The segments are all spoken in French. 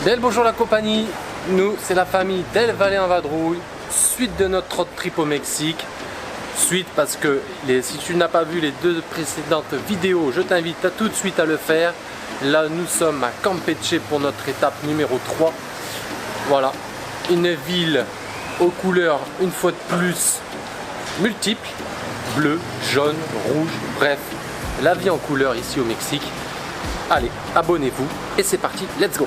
Del bonjour la compagnie, nous c'est la famille Del Valle en Vadrouille, suite de notre road trip au Mexique. Suite parce que si tu n'as pas vu les deux précédentes vidéos, je t'invite à tout de suite à le faire. Là nous sommes à Campeche pour notre étape numéro 3. Voilà, une ville aux couleurs une fois de plus multiples, bleu, jaune, rouge, bref, la vie en couleur ici au Mexique. Allez, abonnez-vous et c'est parti, let's go!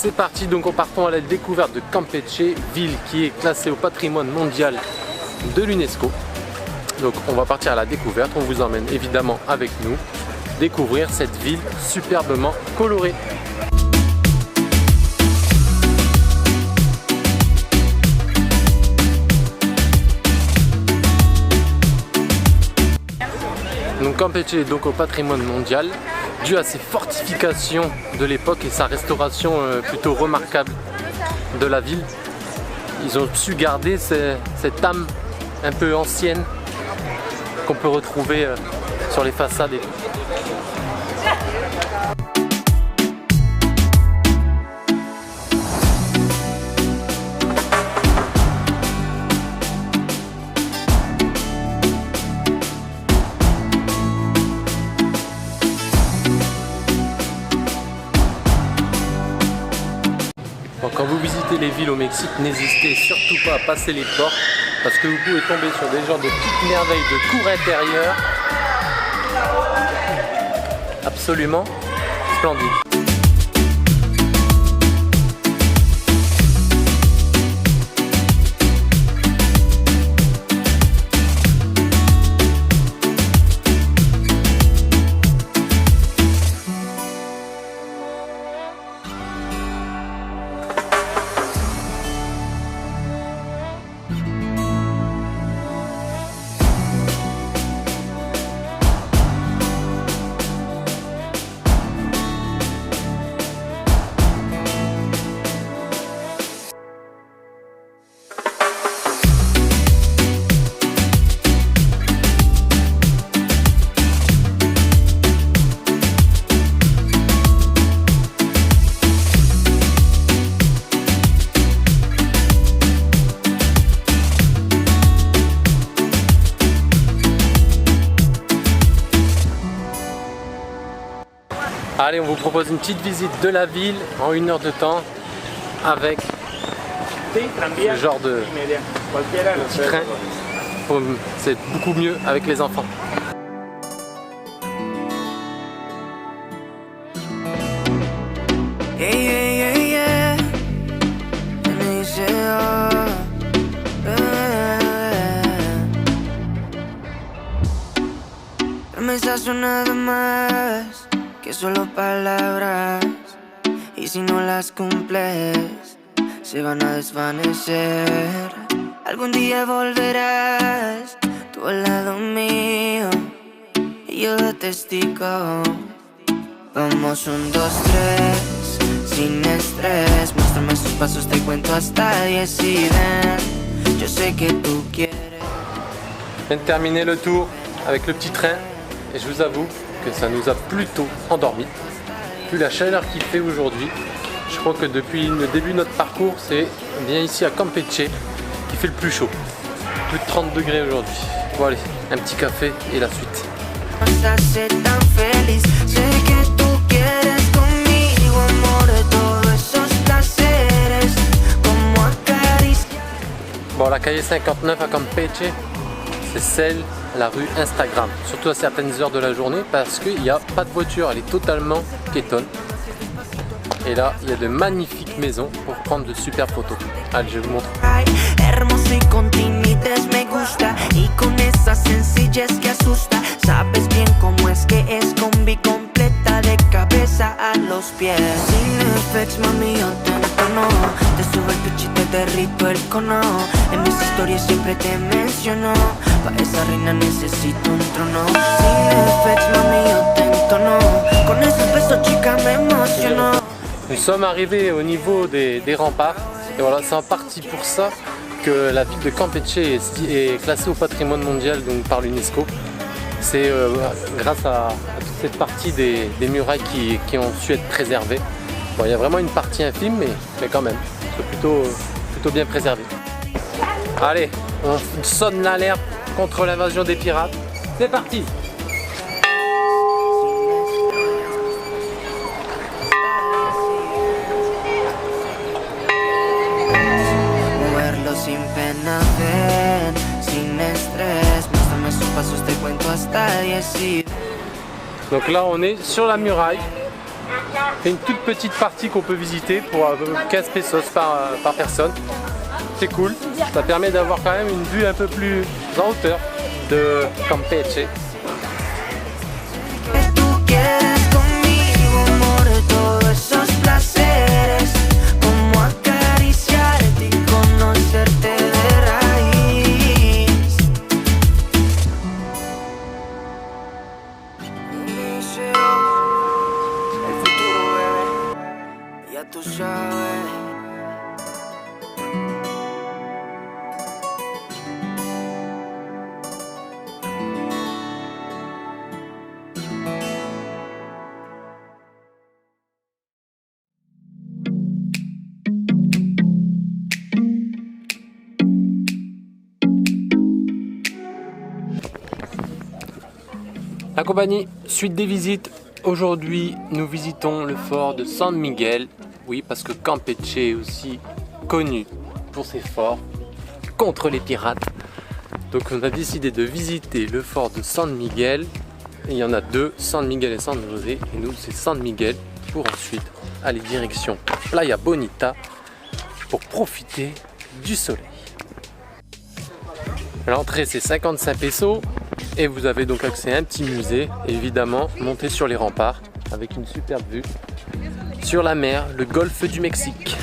C'est parti, donc en partant à la découverte de Campeche, ville qui est classée au patrimoine mondial de l'UNESCO. Donc on va partir à la découverte, on vous emmène évidemment avec nous découvrir cette ville superbement colorée. Donc Campeche est donc au patrimoine mondial dû à ses fortifications de l'époque et sa restauration plutôt remarquable de la ville. Ils ont su garder cette âme un peu ancienne qu'on peut retrouver sur les façades et tout. Quand vous visitez les villes au Mexique, n'hésitez surtout pas à passer les portes parce que vous pouvez tomber sur des genres de petites merveilles de cours intérieures absolument splendides. Allez, on vous propose une petite visite de la ville en 1 heure de temps avec ce genre de petit train. C'est beaucoup mieux avec les enfants. Que solo palabras, y si no las cumples, se van a desvanecer. Algún día volverás, tú al lado mío, y yo de testigo. Vamos 1, 2, 3, sin estrés. Muéstrame sus pasos, te cuento hasta 10 y ven. Yo sé que tú quieres. Je viens de terminer le tour avec le petit train, et je vous avoue que ça nous a plutôt endormis. Vu la chaleur qu'il fait aujourd'hui, je crois que depuis le début de notre parcours, c'est bien ici à Campeche qui fait le plus chaud. Plus de 30 degrés aujourd'hui. Bon allez, un petit café et la suite. Bon, la calle 59 à Campeche, c'est celle, la rue Instagram, surtout à certaines heures de la journée parce qu'il n'y a pas de voiture, elle est totalement piétonne. Et là, il y a de magnifiques maisons pour prendre de super photos. Allez, je vous montre. Te subo el pitch y te derrito el cono. En mis historias siempre te menciono. Pa' esa reina necesito un trono. Sin effects, mami, yo te entono. Con esos besos, chica, me emociono. Nous sommes arrivés au niveau des remparts. Et voilà, c'est en partie pour ça que la ville de Campeche est classée au patrimoine mondial donc par l'UNESCO. C'est grâce à toute cette partie des murailles qui ont su être préservées. Bon, il y a vraiment une partie infime, mais quand même, c'est plutôt bien préservé. Allez, on sonne l'alerte contre l'invasion des pirates. C'est parti! Sin pena, ven, sin estrés, muéstrame sus pasos, te cuento hasta 10. Donc là on est sur la muraille. C'est une toute petite partie qu'on peut visiter pour 15 pesos par personne. C'est cool, ça permet d'avoir quand même une vue un peu plus en hauteur de Campeche. La compagnie, suite des visites, aujourd'hui nous visitons le fort de San Miguel. Oui, parce que Campeche est aussi connu pour ses forts contre les pirates. Donc on a décidé de visiter le fort de San Miguel. Et il y en a deux, San Miguel et San José. Et nous c'est San Miguel pour ensuite aller direction Playa Bonita pour profiter du soleil. L'entrée c'est 55 pesos. Et vous avez donc accès à un petit musée, évidemment monté sur les remparts, avec une superbe vue sur la mer, le golfe du Mexique.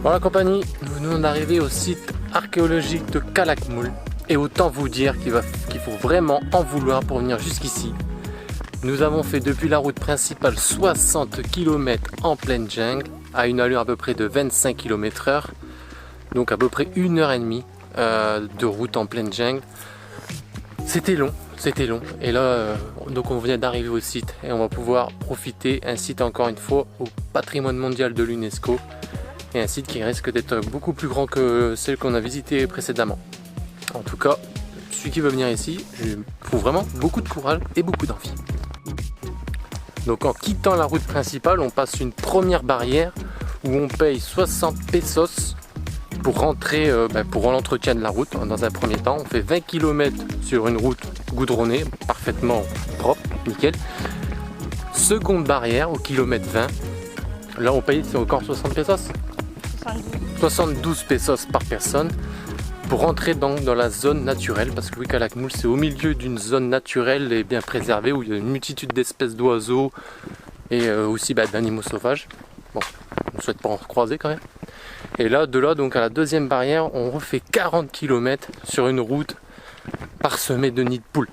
Voilà compagnie, nous venons d'arriver au site archéologique de Calakmul et autant vous dire qu'il faut vraiment en vouloir pour venir jusqu'ici. Nous avons fait depuis la route principale 60 km en pleine jungle à une allure à peu près de 25 km/h, donc à peu près 1h30 de route en pleine jungle. C'était long. Et là, donc on vient d'arriver au site et on va pouvoir profiter, un site encore une fois au patrimoine mondial de l'UNESCO. Et un site qui risque d'être beaucoup plus grand que celle qu'on a visité précédemment. En tout cas, celui qui veut venir ici, je trouve vraiment beaucoup de courage et beaucoup d'envie. Donc en quittant la route principale, on passe une première barrière où on paye 60 pesos pour rentrer pour l'entretien de la route. Dans un premier temps, on fait 20 km sur une route goudronnée, parfaitement propre, nickel. Seconde barrière au kilomètre 20. Là on paye, c'est encore 60 pesos 72 pesos par personne pour rentrer dans la zone naturelle, parce que oui, Calakmul c'est au milieu d'une zone naturelle et bien préservée où il y a une multitude d'espèces d'oiseaux et aussi d'animaux sauvages. Bon, on ne souhaite pas en croiser quand même. Et là, de là donc à la deuxième barrière, on refait 40 km sur une route parsemée de nids de poules.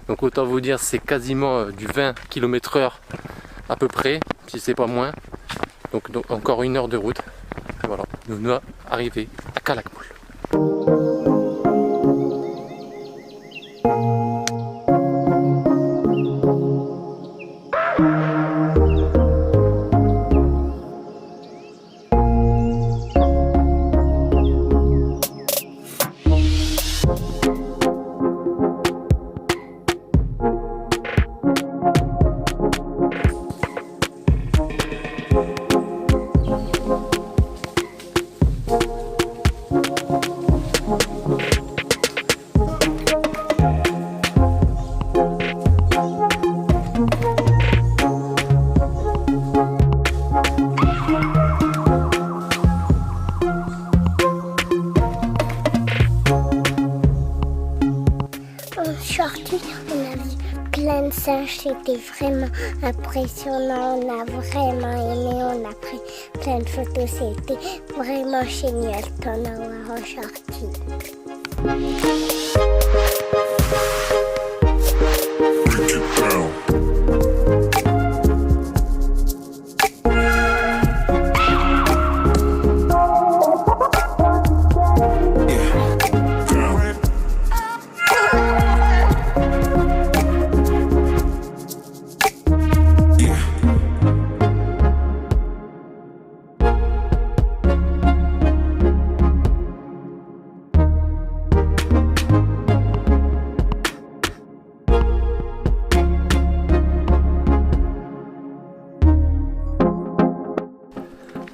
Donc autant vous dire, c'est quasiment du 20 km/h à peu près, si c'est pas moins. Donc encore 1 heure de route. Voilà, nous sommes arrivés à Calakmul. plein de singes, c'était vraiment impressionnant. On a vraiment aimé, on a pris plein de photos, c'était vraiment génial d'en avoir ressorti.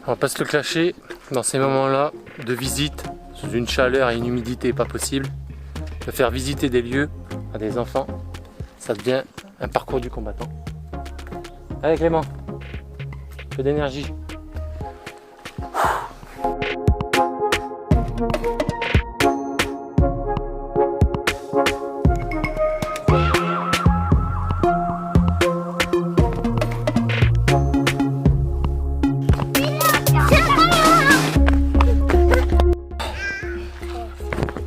On va pas se le cacher, dans ces moments-là de visite, sous une chaleur et une humidité pas possible, de faire visiter des lieux à des enfants, ça devient un parcours du combattant. Allez Clément, un peu d'énergie.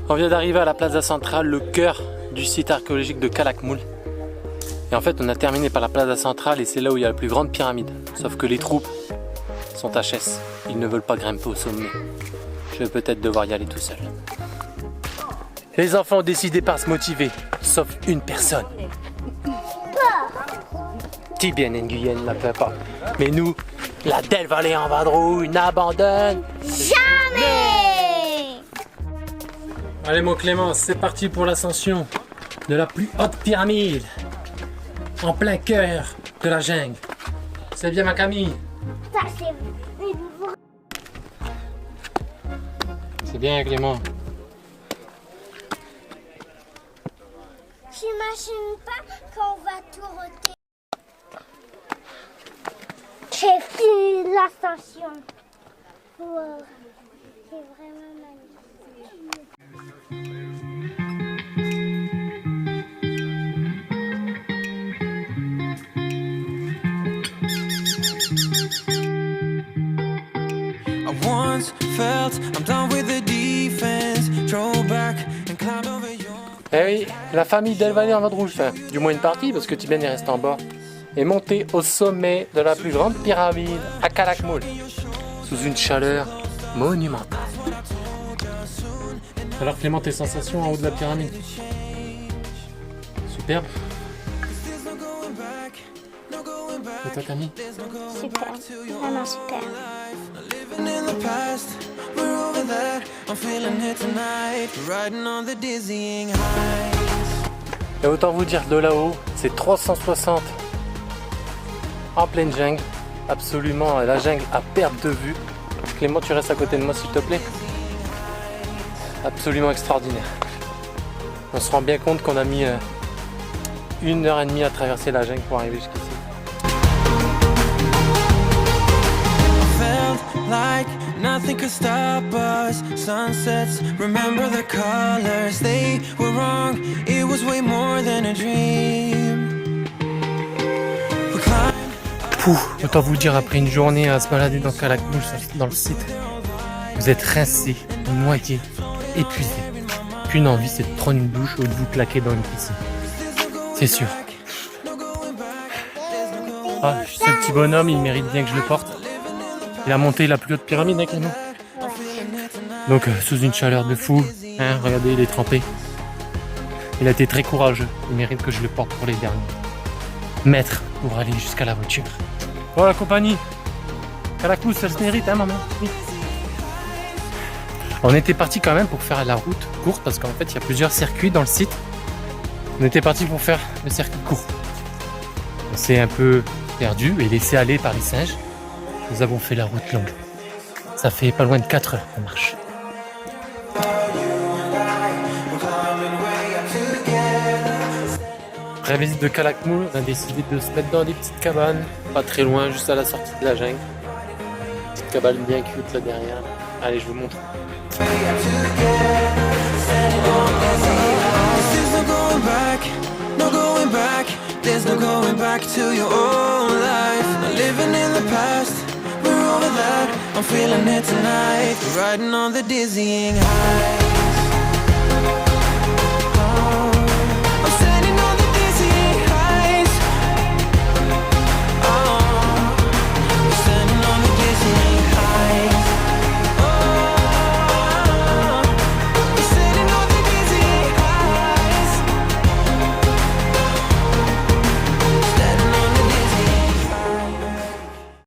On vient d'arriver à la Plaza Centrale, le cœur du site archéologique de Calakmul. Et en fait, on a terminé par la Plaza Centrale et c'est là où il y a la plus grande pyramide. Sauf que les troupes sont HS. Ils ne veulent pas grimper au sommet. Je vais peut-être devoir y aller tout seul. Les enfants ont décidé par se motiver, sauf une personne. Tibien Nguyen la fait pas. Mais nous, la Del Valle en vadrouille n'abandonne Jamais! Allez mon Clément, c'est parti pour l'ascension de la plus haute pyramide, en plein cœur de la jungle. C'est bien ma Camille? Ça, c'est une vraie. C'est bien Clément. J'imagine pas qu'on va tout roter. J'ai fini l'ascension. Wow. C'est vraiment magnifique. I once felt I'm done with the defense. Drove back and climbed over your. Eh oui, la famille Del Valle en vadrouille, enfin, du moins une partie parce que Tibien est resté en bas, est montée au sommet de la plus grande pyramide à Calakmul, sous une chaleur monumentale. Alors Clément, tes sensations en haut de la pyramide? Superbe. Et toi Camille? Super, vraiment super. Living in the past, we're over that. I'm feeling it tonight, riding on the dizzying highs. Et autant vous dire de là-haut, c'est 360 en pleine jungle, absolument la jungle à perte de vue. Clément, tu restes à côté de moi s'il te plaît. Absolument extraordinaire. On se rend bien compte qu'on a mis 1h30 à traverser la jungle pour arriver jusqu'ici. Felt like nothing could stop us. Sunsets, remember the colors. They were wrong, it was way more than a dream. We climbed. Pouf, autant vous dire, après une journée à se balader dans Calakmul, dans le site, vous êtes rincé, noyé, épuisé. Qu'une envie, c'est de prendre une douche ou de vous claquer dans une piscine. C'est sûr. Ah, ce petit bonhomme, il mérite bien que je le porte. Il a monté la plus haute pyramide avec nous. Donc sous une chaleur de fou, hein, regardez, il est trempé. Il a été très courageux. Il mérite que je le porte pour les derniers mètres pour aller jusqu'à la voiture. Bon la compagnie, Calakmul, ça se mérite, hein maman. Oui. On était parti quand même pour faire la route courte parce qu'en fait il y a plusieurs circuits dans le site. On était parti pour faire le circuit court. On s'est un peu perdu et laissé aller par les singes. Nous avons fait la route longue. Ça fait pas loin de 4 heures qu'on marche. Après visite de Calakmul, on a décidé de se mettre dans des petites cabanes, pas très loin, juste à la sortie de la jungle. Petite cabane bien cute là derrière. Allez, je vous montre. to your own life. Not living in the past, we're over that. I'm feeling it tonight, riding on the dizzying high.